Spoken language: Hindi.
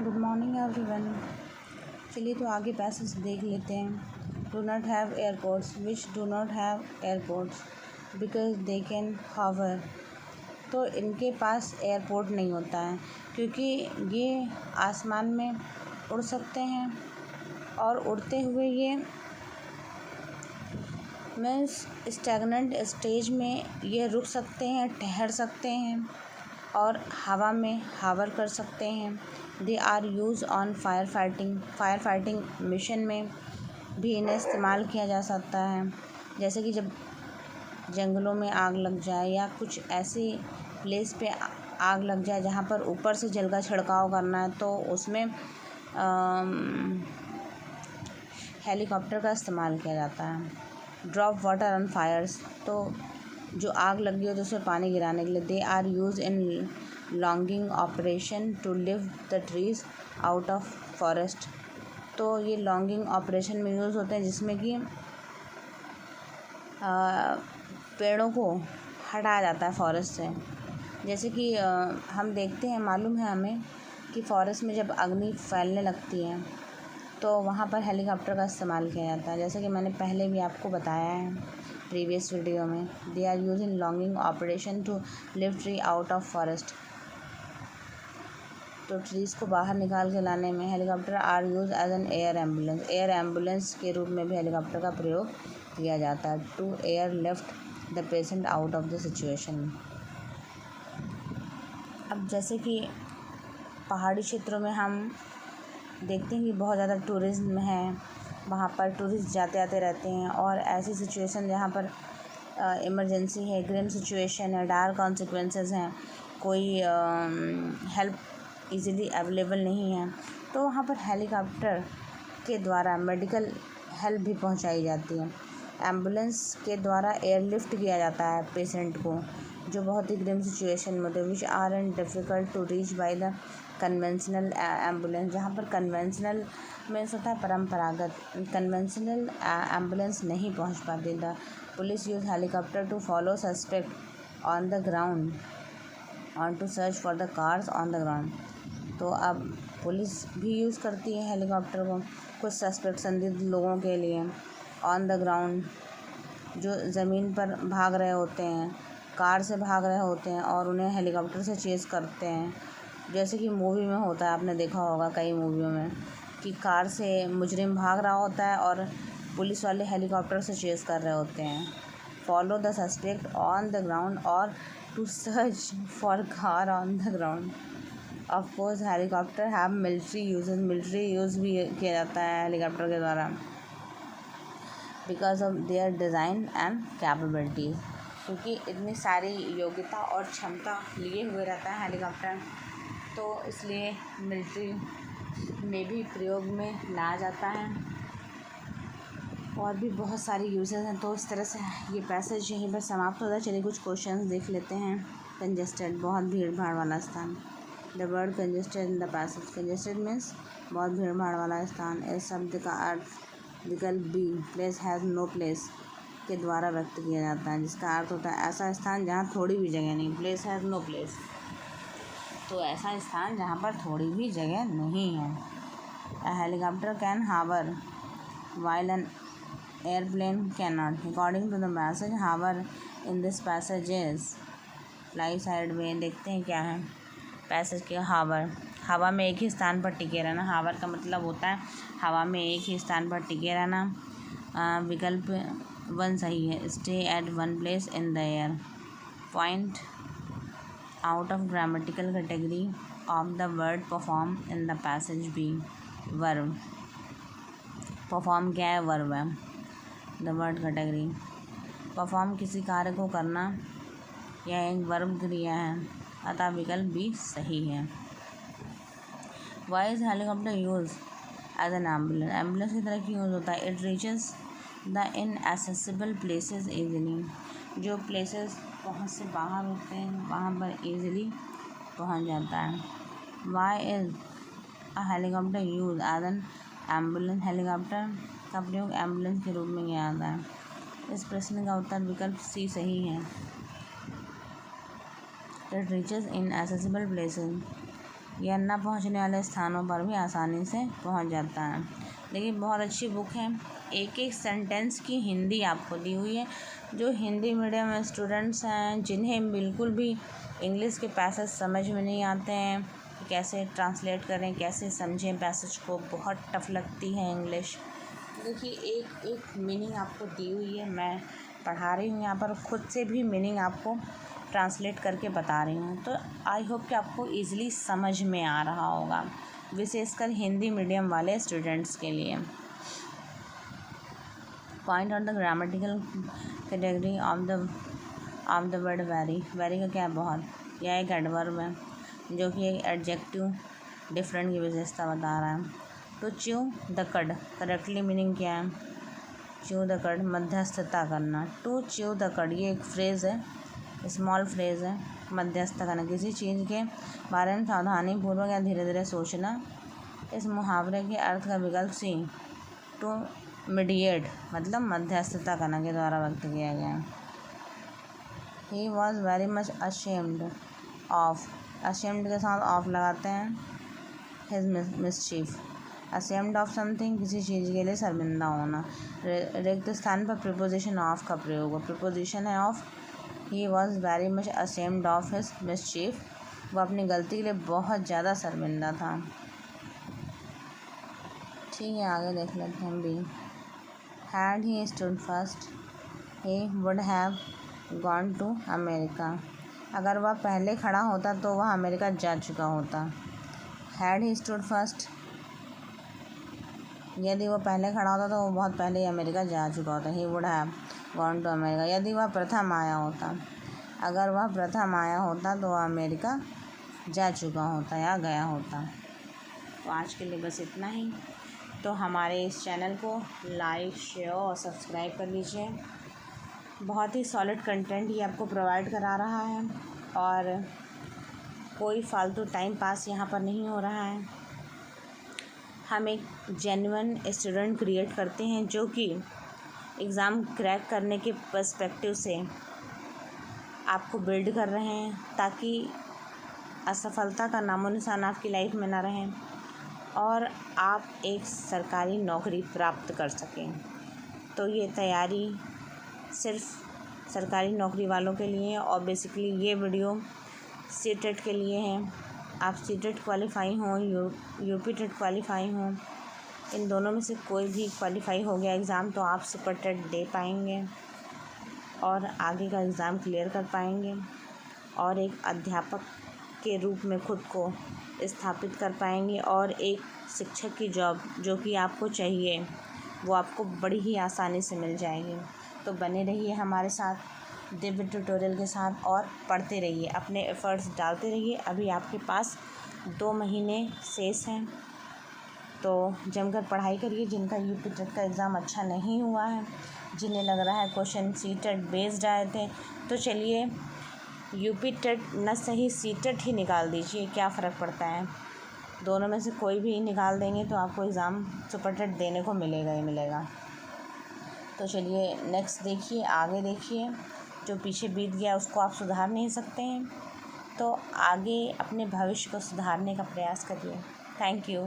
Good morning everyone. चलिए तो आगे पैसेज देख लेते हैं। Do not have airports which do not have airports because they can hover. तो इनके पास एयरपोर्ट नहीं होता है क्योंकि ये आसमान में उड़ सकते हैं और उड़ते हुए ये मीन्स स्टैगनेंट स्टेज में ये रुक सकते हैं, ठहर सकते हैं और हवा में हावर कर सकते हैं। They are use on fire fighting mission में भी इन्हें इस्तेमाल किया जा सकता है। जैसे कि जब जंगलों में आग लग जाए या कुछ ऐसी प्लेस पे आग लग जाए जहाँ पर ऊपर से जल का छिड़काव करना है तो उसमें हेलीकॉप्टर का इस्तेमाल किया जाता है। ड्रॉप वाटर ऑन फायर्स, तो जो आग लगी हो तो उसमें पानी गिराने के लिए। They are use in logging operation to lift the trees out of forest. तो ये लॉन्गिंग ऑपरेशन में यूज़ होते हैं जिसमें कि पेड़ों को हटाया जाता है फॉरेस्ट से। जैसे कि हम देखते हैं, मालूम है हमें कि फॉरेस्ट में जब अग्नि फैलने लगती है तो वहाँ पर हेलीकॉप्टर का इस्तेमाल किया जाता है। जैसे कि मैंने पहले भी आपको बताया है प्रीवियस वीडियो में। They are use in logging operation to lift tree out of forest. तो ट्रीज़ को बाहर निकाल के लाने में helicopter are use as an air ambulance. Air ambulance के रूप में भी हेलीकॉप्टर का प्रयोग किया जाता है। To air lift the patient out of the situation. अब जैसे कि पहाड़ी क्षेत्रों में हम देखते हैं कि बहुत ज़्यादा टूरिज़्म है, वहाँ पर टूरिस्ट जाते आते रहते हैं और ऐसी सिचुएशन जहाँ पर इमरजेंसी है, ग्रिम सिचुएशन है, डायर कॉन्सिक्वेंसेस हैं, कोई हेल्प इजीली अवेलेबल नहीं है, तो वहाँ पर हेलीकॉप्टर के द्वारा मेडिकल हेल्प भी पहुँचाई जाती है। एम्बुलेंस के द्वारा एयरलिफ्ट किया जाता है पेशेंट को जो बहुत ही ग्रिम सिचुएशन में होते हैं। Which are and difficult to reach by the conventional ambulance. जहाँ पर कन्वेंशनल मीन्स होता है परंपरागत, कन्वेंशनल एम्बुलेंस नहीं पहुँच पाती। The police use helicopter to follow suspect on the ground on to search for the cars on the ground. तो अब पुलिस भी यूज़ करती है हेलीकॉप्टर को कुछ सस्पेक्ट संदिग्ध लोगों के लिए ऑन द ग्राउंड, जो ज़मीन पर भाग रहे होते हैं, कार से भाग रहे होते हैं और उन्हें हेलीकॉप्टर से चेज़ करते हैं। जैसे कि मूवी में होता है, आपने देखा होगा कई मूवियों में कि कार से मुजरिम भाग रहा होता है और पुलिस वाले हेलीकॉप्टर से चेज़ कर रहे होते हैं। Follow the suspect on the ground or to search for car on the ground. Of course helicopter have military use भी किया जाता है हेलीकॉप्टर के द्वारा because of their design and capabilities. क्योंकि इतनी सारी योग्यता और क्षमता लिए हुए रहता है हेलीकॉप्टर, तो इसलिए मिलिट्री में भी प्रयोग में लाया जाता है। और भी बहुत सारी यूजेस हैं। तो इस तरह से ये पैसेज यहीं पर समाप्त होता है। चलिए कुछ क्वेश्चंस देख लेते हैं। कंजेस्टेड, बहुत भीड़ भाड़ वाला स्थान। The word congested in the passage. Congested means बहुत भीड़ भाड़ वाला स्थान। इस शब्द का अर्थ विकल्प B place has no place के द्वारा व्यक्त किया जाता है, जिसका अर्थ होता है ऐसा स्थान जहाँ थोड़ी भी जगह नहीं। प्लेस हैज़ नो प्लेस, तो ऐसा स्थान जहाँ पर थोड़ी भी जगह नहीं है। A helicopter can hover while an airplane cannot. According to the passage, hover in this passage is fly side में देखते हैं क्या है पैसेज के। हावर, हवा में एक ही स्थान पर टिके रहना। हावर का मतलब होता है हवा में एक ही स्थान पर टिके रहना। विकल्प 1 सही है। Stay at one place in the air. Point out of grammatical category of the word perform in the passage B. Verb, perform क्या है? वर्ब है। द वर्ड कैटेगरी, परफॉर्म किसी कार्य को करना, यह एक वर्ब क्रिया है, अतः विकल्प भी सही है। Why is helicopter use as an ambulance. Ambulance की तरह क्यों यूज होता है? It reaches the inaccessible places easily. जो प्लेसेस पहुँच से बाहर होते हैं वहाँ पर ईजिली पहुँच जाता है। Why is a helicopter use as an ambulance. Helicopter का प्रयोग एम्बुलेंस के रूप में किया जाता है। इस प्रश्न का उत्तर विकल्प सी सही है। It reaches inaccessible places या न पहुंचने वाले स्थानों पर भी आसानी से पहुंच जाता है। देखिए बहुत अच्छी बुक है। एक एक सेंटेंस की हिंदी आपको दी हुई है। जो हिंदी मीडियम स्टूडेंट्स हैं, जिन्हें बिल्कुल भी इंग्लिश के पैसेज समझ में नहीं आते हैं, कैसे ट्रांसलेट करें, कैसे समझें पैसेज को, बहुत टफ लगती है इंग्लिश। देखिए एक एक मीनिंग आपको दी हुई है। मैं पढ़ा रही हूँ यहाँ पर, खुद से भी मीनिंग आपको ट्रांसलेट करके बता रही हूँ। तो आई होप कि आपको ईज़िली समझ में आ रहा होगा, विशेषकर हिंदी मीडियम वाले स्टूडेंट्स के लिए। Point out the grammatical category of the word very. Very का क्या है? बहुत। यह एक एडवर्ब है जो कि एक एडजेक्टिव डिफरेंट की विशेषता बता रहा है। टू च्यू द कड, करेक्टली मीनिंग क्या है? च्यू द कड, मध्यस्थता करना। टू च्यू द कड ये एक फ्रेज़ है, स्मॉल फ्रेज़ है। मध्यस्थता करना, किसी चीज़ के बारे में सावधानी पूर्वक या धीरे धीरे सोचना। इस मुहावरे के अर्थ का विकल्प सी, टू मीडिएट, मतलब मध्यस्थता करना के द्वारा व्यक्त किया गया है। He was very much ashamed of, ashamed के साथ ऑफ लगाते हैं, his mischief. Ashamed of something, किसी चीज़ के लिए शर्मिंदा होना। रिक्त स्थान पर प्रीपोजिशन ऑफ का प्रयोग हो। प्रीपोजिशन है of. He was very much ashamed of his mischief, वो अपनी गलती के लिए बहुत ज़्यादा शर्मिंदा था। ठीक है, आगे देख लेते हैं B. Had he stood first he would have gone to America. अगर वह पहले खड़ा होता तो वह अमेरिका जा चुका होता। हैड ही स्टूड फर्स्ट, यदि वह पहले खड़ा होता तो वो बहुत पहले ही अमेरिका जा चुका होता। He would have gone to America, यदि वह प्रथम आया होता। अगर वह प्रथम आया होता तो वह अमेरिका जा चुका होता या गया होता। तो आज के लिए बस इतना ही। तो हमारे इस चैनल को लाइक, शेयर और सब्सक्राइब कर लीजिए। बहुत ही सॉलिड कंटेंट ये आपको प्रोवाइड करा रहा है और कोई फालतू टाइम पास यहाँ पर नहीं हो रहा है। हम एक जेन्युइन स्टूडेंट क्रिएट करते हैं जो कि एग्ज़ाम क्रैक करने के पर्सपेक्टिव से आपको बिल्ड कर रहे हैं, ताकि असफलता का नामो निशान आपकी लाइफ में ना रहें और आप एक सरकारी नौकरी प्राप्त कर सकें। तो ये तैयारी सिर्फ सरकारी नौकरी वालों के लिए है और बेसिकली ये वीडियो सीटेट के लिए है। आप सीटेट क्वालिफाई हों, यूपी टेट क्वालिफाई हों, इन दोनों में से कोई भी क्वालिफाई हो गया एग्ज़ाम तो आप सुपर टेट दे पाएंगे और आगे का एग्ज़ाम क्लियर कर पाएंगे और एक अध्यापक के रूप में खुद को स्थापित कर पाएंगे और एक शिक्षक की जॉब जो कि आपको चाहिए वो आपको बड़ी ही आसानी से मिल जाएगी। तो बने रहिए हमारे साथ दिव्य ट्यूटोरियल के साथ और पढ़ते रहिए, अपने एफ़र्ट्स डालते रहिए। अभी आपके पास 2 महीने शेष हैं, तो जमकर पढ़ाई करिए। जिनका यूपी टेट का एग्ज़ाम अच्छा नहीं हुआ है, जिन्हें लग रहा है क्वेश्चन सीटेट बेस्ड आए थे, तो चलिए यूपी टेट न सही सीटेट ही निकाल दीजिए, क्या फ़र्क पड़ता है। दोनों में से कोई भी निकाल देंगे तो आपको एग्ज़ाम सुपर टेट देने को मिलेगा ही मिलेगा। तो चलिए नेक्स्ट देखिए, आगे देखिए। जो पीछे बीत गया उसको आप सुधार नहीं सकते हैं, तो आगे अपने भविष्य को सुधारने का प्रयास करिए। Thank you.